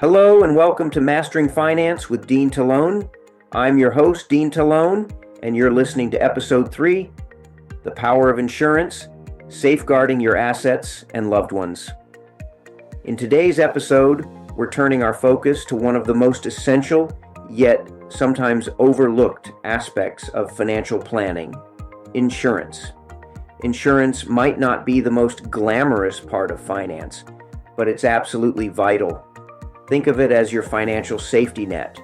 Hello and welcome to Mastering Finance with Dean Tellone. I'm your host, Dean Tellone, and you're listening to Episode 3, The Power of Insurance, Safeguarding Your Assets and Loved Ones. In today's episode, we're turning our focus to one of the most essential, yet sometimes overlooked aspects of financial planning, insurance. Insurance might not be the most glamorous part of finance, but it's absolutely vital. Think of it as your financial safety net,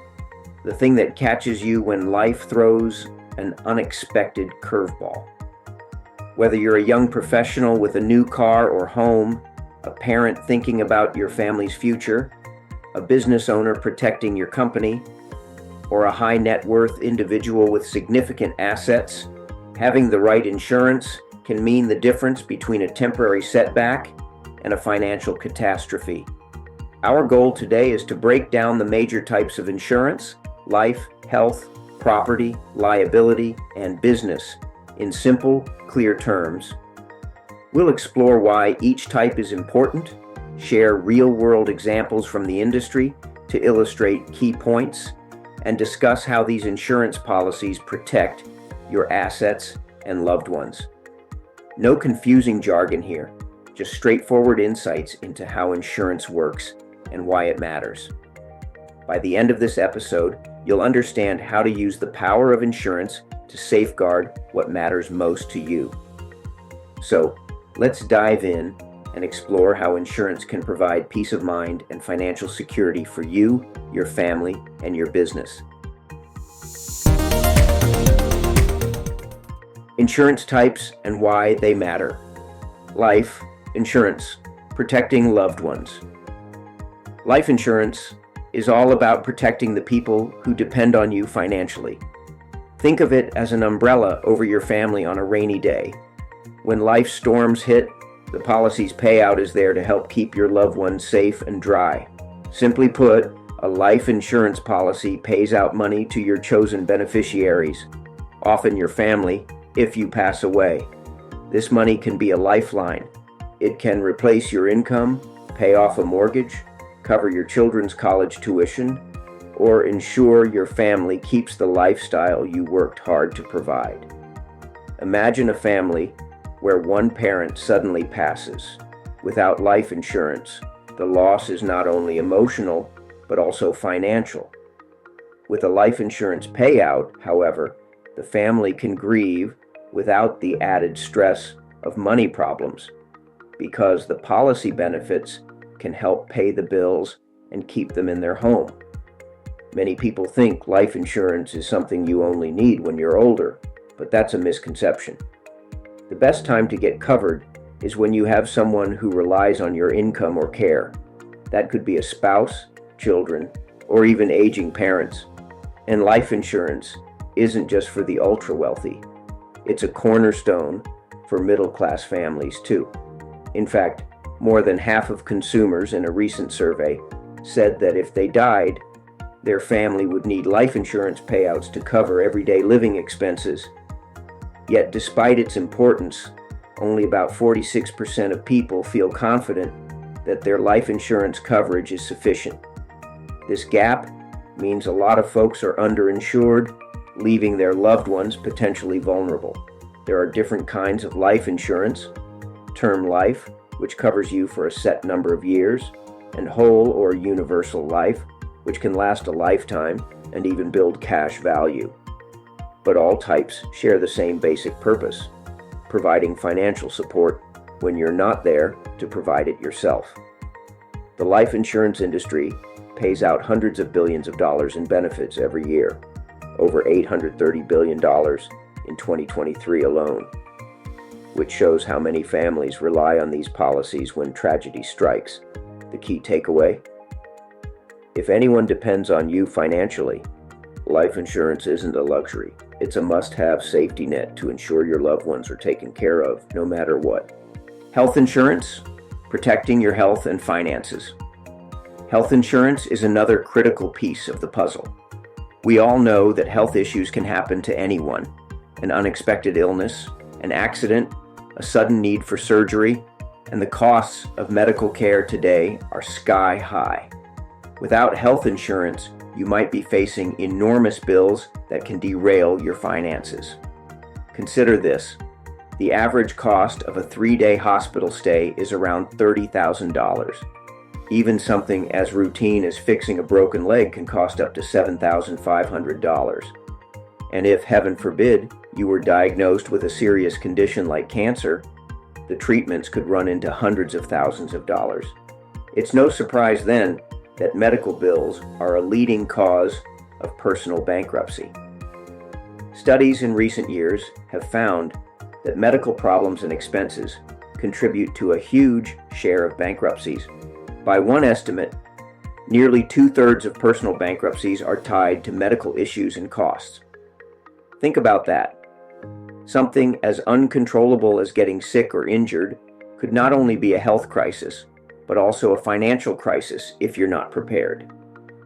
the thing that catches you when life throws an unexpected curveball. Whether you're a young professional with a new car or home, a parent thinking about your family's future, a business owner protecting your company, or a high net worth individual with significant assets, having the right insurance can mean the difference between a temporary setback and a financial catastrophe. Our goal today is to break down the major types of insurance: life, health, property, liability, and business in simple, clear terms. We'll explore why each type is important, share real-world examples from the industry to illustrate key points, and discuss how these insurance policies protect your assets and loved ones. No confusing jargon here, just straightforward insights into how insurance works and why it matters. By the end of this episode, you'll understand how to use the power of insurance to safeguard what matters most to you. So, let's dive in and explore how insurance can provide peace of mind and financial security for you, your family, and your business. Insurance types and why they matter. Life insurance, protecting loved ones. Life insurance is all about protecting the people who depend on you financially. Think of it as an umbrella over your family on a rainy day. When life storms hit, the policy's payout is there to help keep your loved ones safe and dry. Simply put, a life insurance policy pays out money to your chosen beneficiaries, often your family, if you pass away. This money can be a lifeline. It can replace your income, pay off a mortgage, cover your children's college tuition, or ensure your family keeps the lifestyle you worked hard to provide. Imagine a family where one parent suddenly passes. Without life insurance, the loss is not only emotional, but also financial. With a life insurance payout, however, the family can grieve without the added stress of money problems, because the policy benefits can help pay the bills and keep them in their home. Many people think life insurance is something you only need when you're older, but that's a misconception. The best time to get covered is when you have someone who relies on your income or care. That could be a spouse, children, or even aging parents. And life insurance isn't just for the ultra-wealthy. It's a cornerstone for middle-class families too. In fact, more than half of consumers in a recent survey said that if they died, their family would need life insurance payouts to cover everyday living expenses. Yet despite its importance, only about 46% of people feel confident that their life insurance coverage is sufficient. This gap means a lot of folks are underinsured, leaving their loved ones potentially vulnerable. There are different kinds of life insurance: term life, which covers you for a set number of years, and whole or universal life, which can last a lifetime and even build cash value. But all types share the same basic purpose: providing financial support when you're not there to provide it yourself. The life insurance industry pays out hundreds of billions of dollars in benefits every year, over $830 billion in 2023 alone, which shows how many families rely on these policies when tragedy strikes. The key takeaway: if anyone depends on you financially, life insurance isn't a luxury. It's a must-have safety net to ensure your loved ones are taken care of no matter what. Health insurance, protecting your health and finances. Health insurance is another critical piece of the puzzle. We all know that health issues can happen to anyone: an unexpected illness, an accident, a sudden need for surgery, and the costs of medical care today are sky high. Without health insurance, you might be facing enormous bills that can derail your finances. Consider this. The average cost of a 3-day hospital stay is around $30,000. Even something as routine as fixing a broken leg can cost up to $7,500. And if, heaven forbid, you were diagnosed with a serious condition like cancer, the treatments could run into hundreds of thousands of dollars. It's no surprise then that medical bills are a leading cause of personal bankruptcy. Studies in recent years have found that medical problems and expenses contribute to a huge share of bankruptcies. By one estimate, nearly 2/3 of personal bankruptcies are tied to medical issues and costs. Think about that. Something as uncontrollable as getting sick or injured could not only be a health crisis, but also a financial crisis if you're not prepared.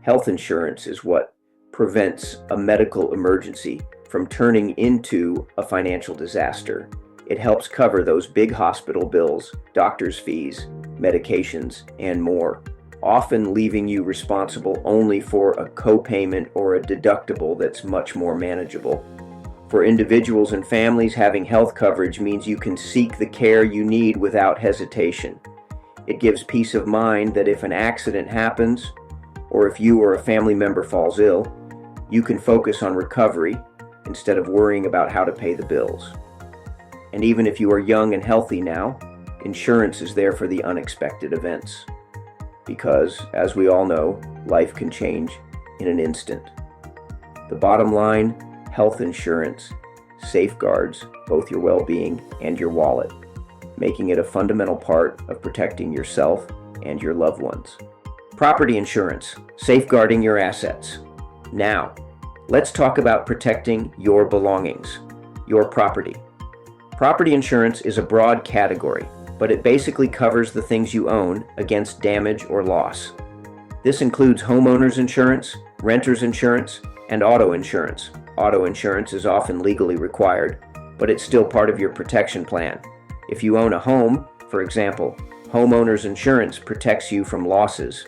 Health insurance is what prevents a medical emergency from turning into a financial disaster. It helps cover those big hospital bills, doctor's fees, medications, and more, often leaving you responsible only for a copayment or a deductible that's much more manageable. For individuals and families, having health coverage means you can seek the care you need without hesitation. It gives peace of mind that if an accident happens, or if you or a family member falls ill, you can focus on recovery instead of worrying about how to pay the bills. And even if you are young and healthy now, insurance is there for the unexpected events. Because, as we all know, life can change in an instant. The bottom line, health insurance safeguards both your well-being and your wallet, making it a fundamental part of protecting yourself and your loved ones. Property insurance, safeguarding your assets. Now, let's talk about protecting your belongings, your property. Property insurance is a broad category, but it basically covers the things you own against damage or loss. This includes homeowners insurance, renters insurance, and auto insurance. Auto insurance is often legally required, but it's still part of your protection plan. If you own a home, for example, homeowners insurance protects you from losses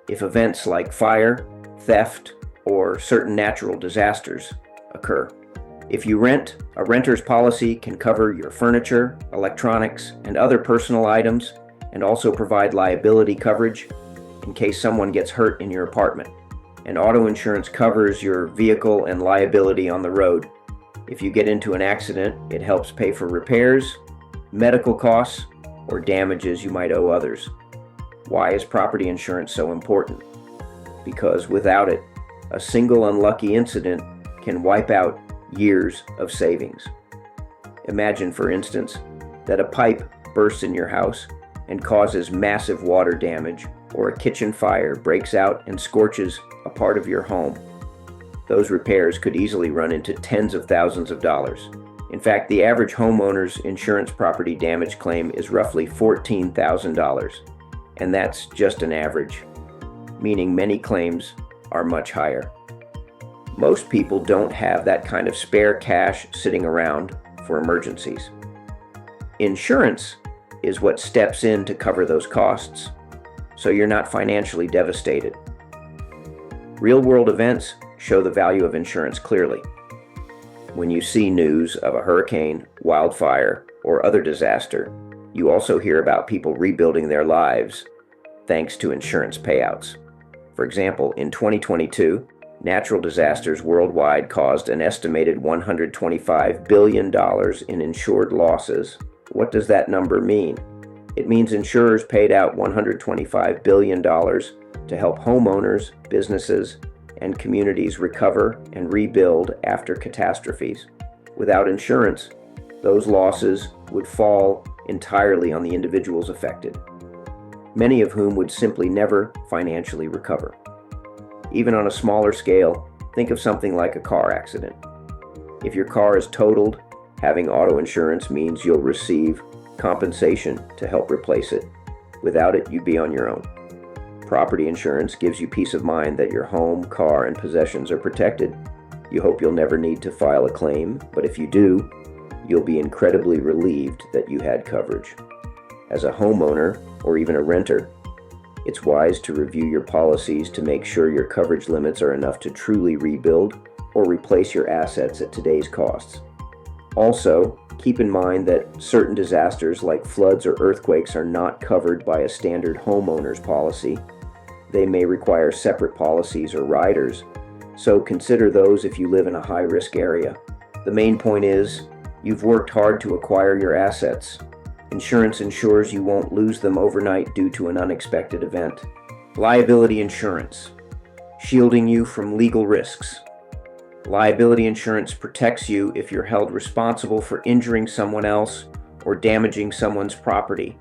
if events like fire, theft, or certain natural disasters occur. If you rent, a renter's policy can cover your furniture, electronics, and other personal items, and also provide liability coverage in case someone gets hurt in your apartment. And auto insurance covers your vehicle and liability on the road. If you get into an accident, it helps pay for repairs, medical costs, or damages you might owe others. Why is property insurance so important? Because without it, a single unlucky incident can wipe out years of savings. Imagine, for instance, that a pipe bursts in your house and causes massive water damage, or a kitchen fire breaks out and scorches a part of your home. Those repairs could easily run into tens of thousands of dollars. In fact, the average homeowner's insurance property damage claim is roughly $14,000, and that's just an average, meaning many claims are much higher. Most people don't have that kind of spare cash sitting around for emergencies. Insurance is what steps in to cover those costs, so you're not financially devastated. Real-world events show the value of insurance clearly. When you see news of a hurricane, wildfire, or other disaster, you also hear about people rebuilding their lives thanks to insurance payouts. For example, in 2022, natural disasters worldwide caused an estimated $125 billion in insured losses. What does that number mean? It means insurers paid out $125 billion to help homeowners, businesses, and communities recover and rebuild after catastrophes. Without insurance, those losses would fall entirely on the individuals affected, many of whom would simply never financially recover. Even on a smaller scale, think of something like a car accident. If your car is totaled, having auto insurance means you'll receive compensation to help replace it. Without it, you'd be on your own. Property insurance gives you peace of mind that your home, car, and possessions are protected. You hope you'll never need to file a claim, but if you do, you'll be incredibly relieved that you had coverage. As a homeowner or even a renter, It's wise to review your policies to make sure your coverage limits are enough to truly rebuild or replace your assets at today's costs. Also, keep in mind that certain disasters like floods or earthquakes are not covered by a standard homeowners policy. They may require separate policies or riders, so consider those if you live in a high-risk area. The main point is, you've worked hard to acquire your assets. Insurance ensures you won't lose them overnight due to an unexpected event. Liability insurance, shielding you from legal risks. Liability insurance protects you if you're held responsible for injuring someone else or damaging someone's property.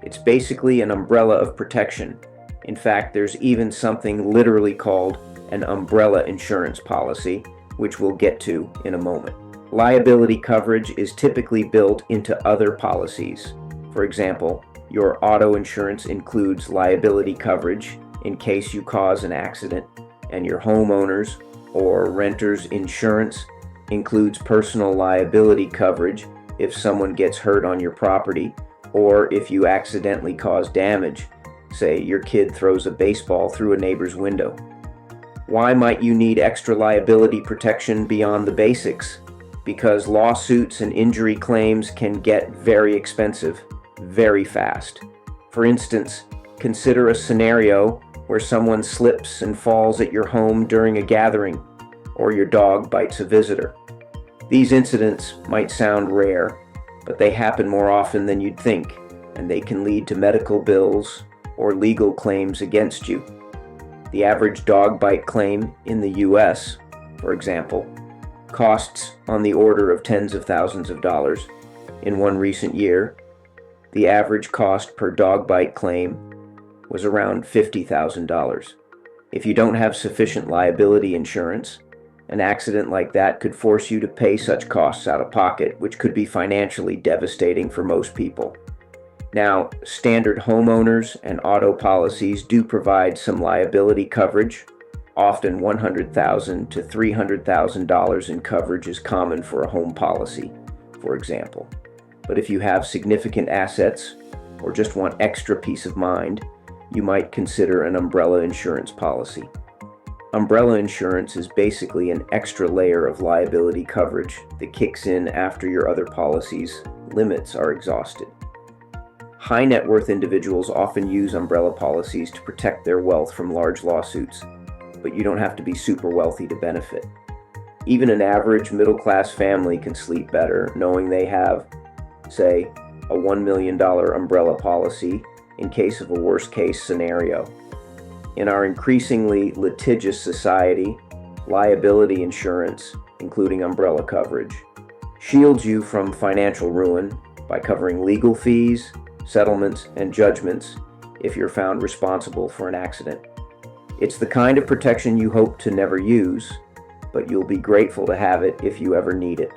It's basically an umbrella of protection. In fact, there's even something literally called an umbrella insurance policy, which we'll get to in a moment. Liability coverage is typically built into other policies. For example, your auto insurance includes liability coverage in case you cause an accident, and your homeowners or renter's insurance includes personal liability coverage if someone gets hurt on your property or if you accidentally cause damage, say your kid throws a baseball through a neighbor's window. Why might you need extra liability protection beyond the basics? Because lawsuits and injury claims can get very expensive, very fast. For instance, consider a scenario where someone slips and falls at your home during a gathering, or your dog bites a visitor. These incidents might sound rare, but they happen more often than you'd think, and they can lead to medical bills or legal claims against you. The average dog bite claim in the US, for example, costs on the order of tens of thousands of dollars. In one recent year, the average cost per dog bite claim was around $50,000. If you don't have sufficient liability insurance, an accident like that could force you to pay such costs out of pocket, which could be financially devastating for most people. Now, standard homeowners and auto policies do provide some liability coverage. Often $100,000 to $300,000 in coverage is common for a home policy, for example. But if you have significant assets or just want extra peace of mind, you might consider an umbrella insurance policy. Umbrella insurance is basically an extra layer of liability coverage that kicks in after your other policies' limits are exhausted. High net worth individuals often use umbrella policies to protect their wealth from large lawsuits, but you don't have to be super wealthy to benefit. Even an average middle-class family can sleep better knowing they have, say, a $1 million umbrella policy in case of a worst-case scenario. In our increasingly litigious society, liability insurance, including umbrella coverage, shields you from financial ruin by covering legal fees, settlements, and judgments if you're found responsible for an accident. It's the kind of protection you hope to never use, but you'll be grateful to have it if you ever need it.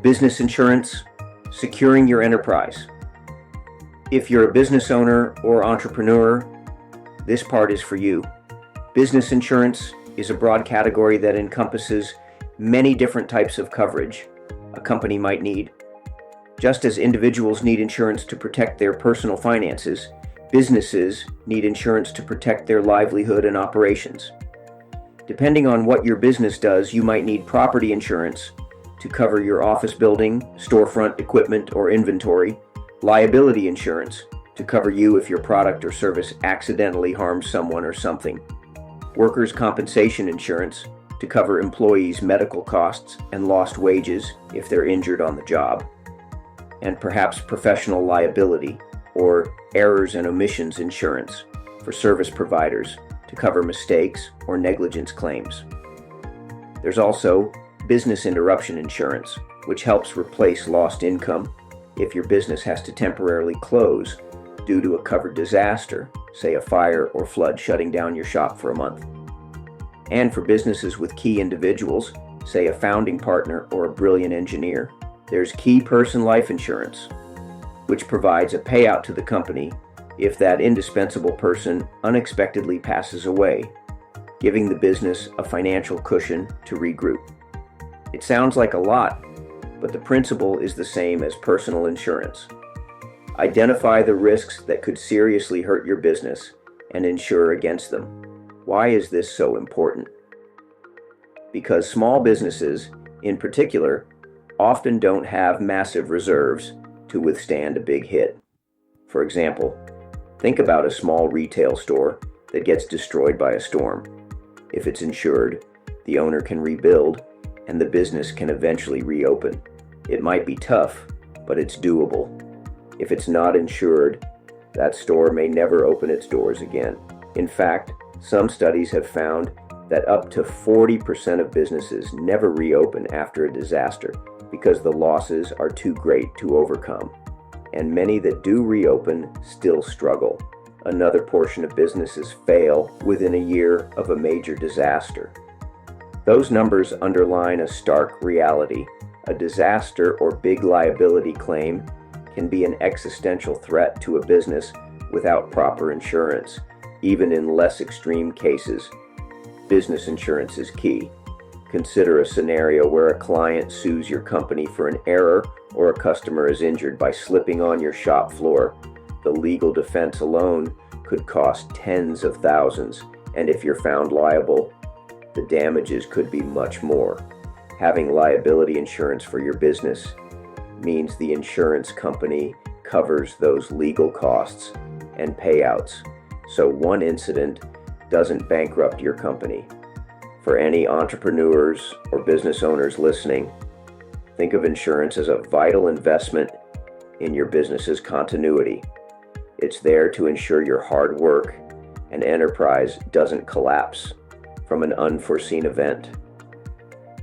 Business insurance, securing your enterprise. If you're a business owner or entrepreneur, this part is for you. Business insurance is a broad category that encompasses many different types of coverage a company might need. Just as individuals need insurance to protect their personal finances, businesses need insurance to protect their livelihood and operations. Depending on what your business does, you might need property insurance to cover your office building, storefront equipment, or inventory, liability insurance to cover you if your product or service accidentally harms someone or something, workers' compensation insurance to cover employees' medical costs and lost wages if they're injured on the job, and perhaps professional liability or errors and omissions insurance for service providers to cover mistakes or negligence claims. There's also business interruption insurance, which helps replace lost income if your business has to temporarily close due to a covered disaster, say a fire or flood shutting down your shop for a month. And for businesses with key individuals, say a founding partner or a brilliant engineer, there's key person life insurance, which provides a payout to the company if that indispensable person unexpectedly passes away, giving the business a financial cushion to regroup. It sounds like a lot, but the principle is the same as personal insurance. Identify the risks that could seriously hurt your business and insure against them. Why is this so important? Because small businesses, in particular, often don't have massive reserves to withstand a big hit. For example, think about a small retail store that gets destroyed by a storm. If it's insured, the owner can rebuild and the business can eventually reopen. It might be tough, but it's doable. If it's not insured, that store may never open its doors again. In fact, some studies have found that up to 40% of businesses never reopen after a disaster because the losses are too great to overcome. And many that do reopen still struggle. Another portion of businesses fail within a year of a major disaster. Those numbers underline a stark reality. A disaster or big liability claim can be an existential threat to a business without proper insurance. Even in less extreme cases, business insurance is key. Consider a scenario where a client sues your company for an error or a customer is injured by slipping on your shop floor. The legal defense alone could cost tens of thousands, and if you're found liable, the damages could be much more. Having liability insurance for your business means the insurance company covers those legal costs and payouts, so one incident doesn't bankrupt your company. For any entrepreneurs or business owners listening, think of insurance as a vital investment in your business's continuity. It's there to ensure your hard work and enterprise doesn't collapse from an unforeseen event.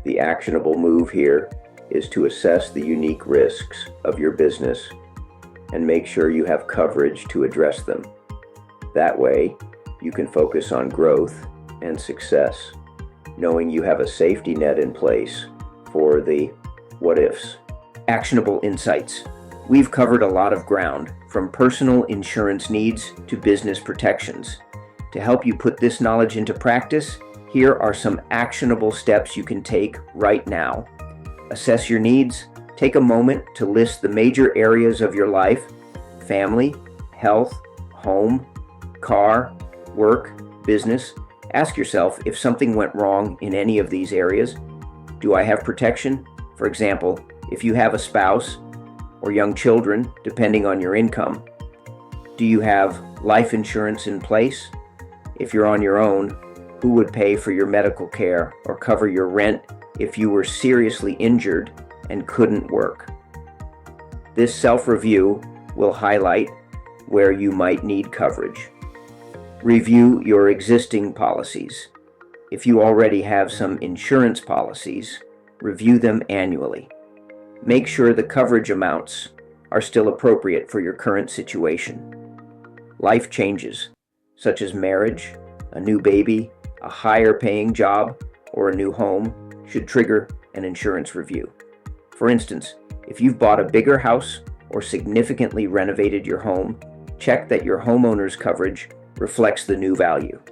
The actionable move here is to assess the unique risks of your business and make sure you have coverage to address them. That way, you can focus on growth and success, knowing you have a safety net in place for the what-ifs. Actionable insights. We've covered a lot of ground, from personal insurance needs to business protections. To help you put this knowledge into practice, here are some actionable steps you can take right now. Assess your needs. Take a moment to list the major areas of your life: family, health, home, car, work, business. Ask yourself if something went wrong in any of these areas. Do I have protection? For example, if you have a spouse or young children, depending on your income. Do you have life insurance in place? If you're on your own, who would pay for your medical care or cover your rent if you were seriously injured and couldn't work? This self-review will highlight where you might need coverage. Review your existing policies. If you already have some insurance policies, review them annually. Make sure the coverage amounts are still appropriate for your current situation. Life changes, such as marriage, a new baby, a higher paying job, or a new home, should trigger an insurance review. For instance, if you've bought a bigger house or significantly renovated your home, check that your homeowners coverage reflects the new value.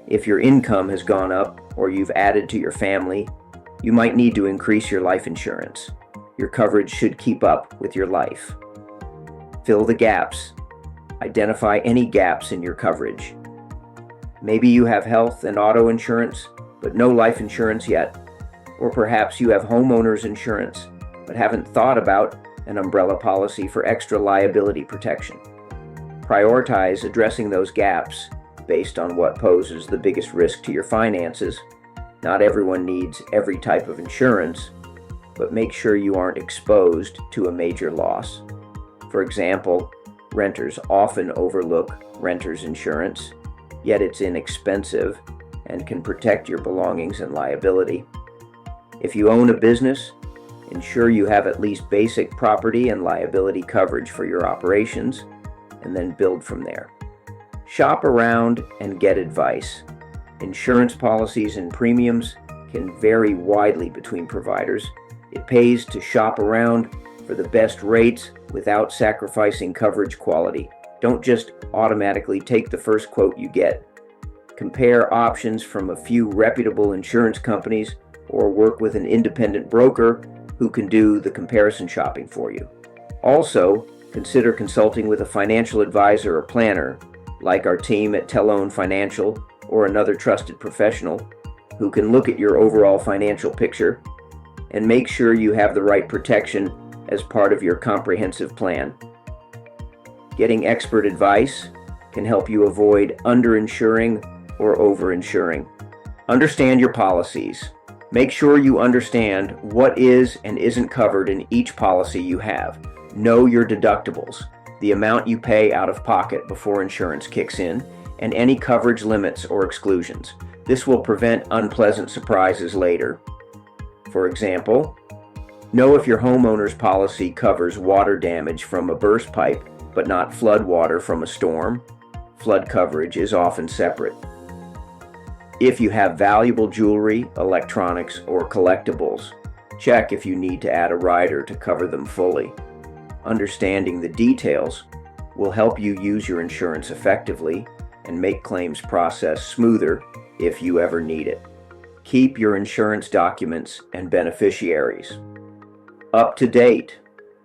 If your income has gone up or you've added to your family, you might need to increase your life insurance. Your coverage should keep up with your life. Fill the gaps. Identify any gaps in your coverage. Maybe you have health and auto insurance, but no life insurance yet. Or perhaps you have homeowners insurance, but haven't thought about an umbrella policy for extra liability protection. Prioritize addressing those gaps based on what poses the biggest risk to your finances. Not everyone needs every type of insurance, but make sure you aren't exposed to a major loss. For example, renters often overlook renters insurance, yet it's inexpensive and can protect your belongings and liability. If you own a business, ensure you have at least basic property and liability coverage for your operations, and then build from there. Shop around and get advice. Insurance policies and premiums can vary widely between providers. It pays to shop around for the best rates without sacrificing coverage quality. Don't just automatically take the first quote you get. Compare options from a few reputable insurance companies or work with an independent broker who can do the comparison shopping for you. Also, consider consulting with a financial advisor or planner, like our team at Tellone Financial or another trusted professional, who can look at your overall financial picture and make sure you have the right protection as part of your comprehensive plan. Getting expert advice can help you avoid underinsuring or overinsuring. Understand your policies. Make sure you understand what is and isn't covered in each policy you have. Know your deductibles, the amount you pay out of pocket before insurance kicks in, and any coverage limits or exclusions. This will prevent unpleasant surprises later. For example, know if your homeowner's policy covers water damage from a burst pipe, but not flood water from a storm. Flood coverage is often separate. If you have valuable jewelry, electronics, or collectibles, check if you need to add a rider to cover them fully. Understanding the details will help you use your insurance effectively and make claims process smoother if you ever need it. Keep your insurance documents and beneficiaries up to date.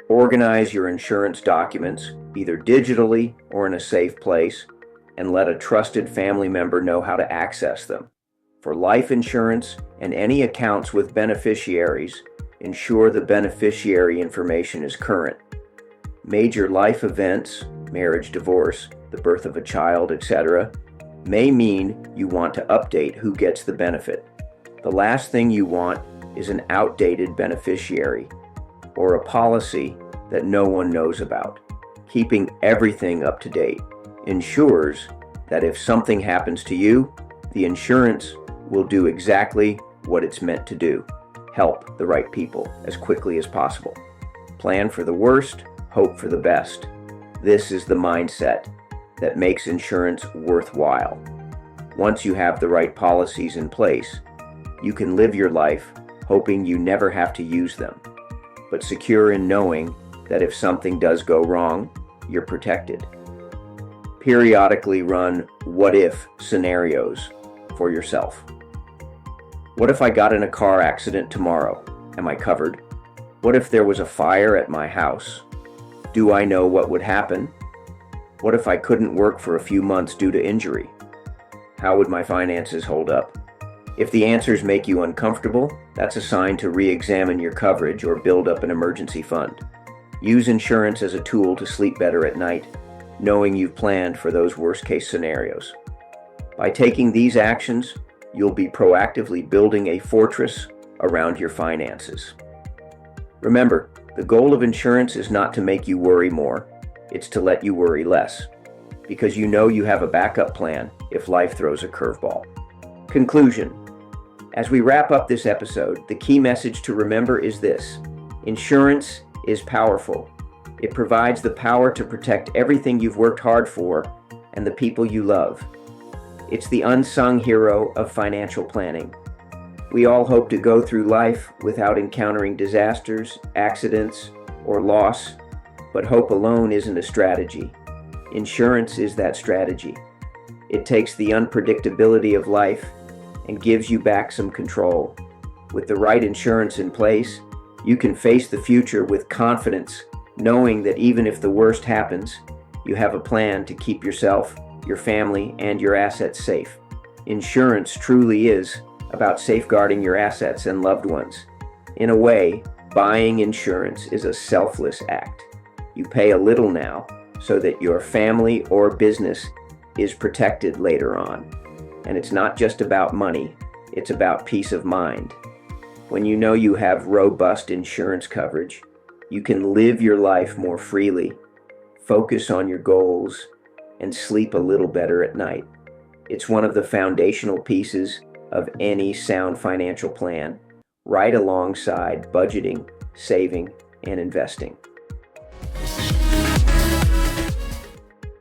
Organize your insurance documents either digitally or in a safe place, and let a trusted family member know how to access them. For life insurance and any accounts with beneficiaries, ensure the beneficiary information is current. Major life events, marriage, divorce, the birth of a child, etc., may mean you want to update who gets the benefit. The last thing you want is an outdated beneficiary or a policy that no one knows about. Keeping everything up to date ensures that if something happens to you, the insurance will do exactly what it's meant to do: help the right people as quickly as possible. Plan for the worst, hope for the best. This is the mindset that makes insurance worthwhile. Once you have the right policies in place, you can live your life hoping you never have to use them, but secure in knowing that if something does go wrong, you're protected. Periodically run what-if scenarios for yourself. What if I got in a car accident tomorrow? Am I covered? What if there was a fire at my house? Do I know what would happen? What if I couldn't work for a few months due to injury? How would my finances hold up? If the answers make you uncomfortable, that's a sign to re-examine your coverage or build up an emergency fund. Use insurance as a tool to sleep better at night, knowing you've planned for those worst-case scenarios. By taking these actions, you'll be proactively building a fortress around your finances. Remember, the goal of insurance is not to make you worry more, it's to let you worry less, because you know you have a backup plan if life throws a curveball. Conclusion. As we wrap up this episode, the key message to remember is this: insurance is powerful. It provides the power to protect everything you've worked hard for and the people you love. It's the unsung hero of financial planning. We all hope to go through life without encountering disasters, accidents, or loss, but hope alone isn't a strategy. Insurance is that strategy. It takes the unpredictability of life and gives you back some control. With the right insurance in place, you can face the future with confidence, knowing that even if the worst happens, you have a plan to keep yourself, your family, and your assets safe. Insurance truly is about safeguarding your assets and loved ones. In a way, buying insurance is a selfless act. You pay a little now so that your family or business is protected later on. And it's not just about money, it's about peace of mind. When you know you have robust insurance coverage, you can live your life more freely, focus on your goals, and sleep a little better at night. It's one of the foundational pieces of any sound financial plan, right alongside budgeting, saving, and investing.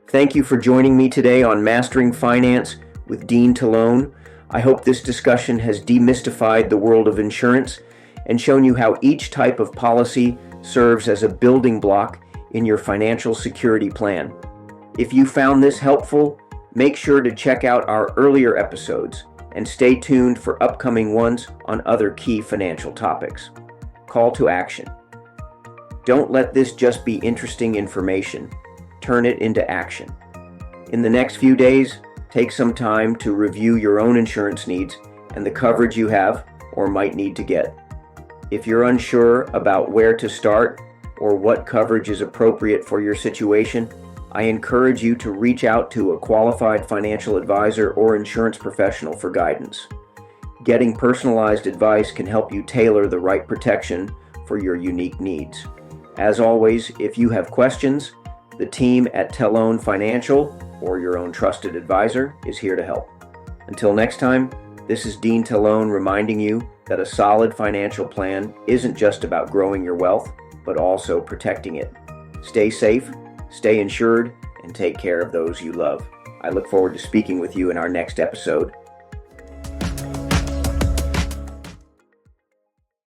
Thank you for joining me today on Mastering Finance with Dean Tellone. I hope this discussion has demystified the world of insurance and shown you how each type of policy serves as a building block in your financial security plan. If you found this helpful, make sure to check out our earlier episodes and stay tuned for upcoming ones on other key financial topics. Call to action. Don't let this just be interesting information. Turn it into action. In the next few days, take some time to review your own insurance needs and the coverage you have or might need to get. If you're unsure about where to start or what coverage is appropriate for your situation, I encourage you to reach out to a qualified financial advisor or insurance professional for guidance. Getting personalized advice can help you tailor the right protection for your unique needs. As always, if you have questions, the team at Tellone Financial or your own trusted advisor is here to help. Until next time, this is Dean Tellone reminding you that a solid financial plan isn't just about growing your wealth, but also protecting it. Stay safe, stay insured, and take care of those you love. I look forward to speaking with you in our next episode.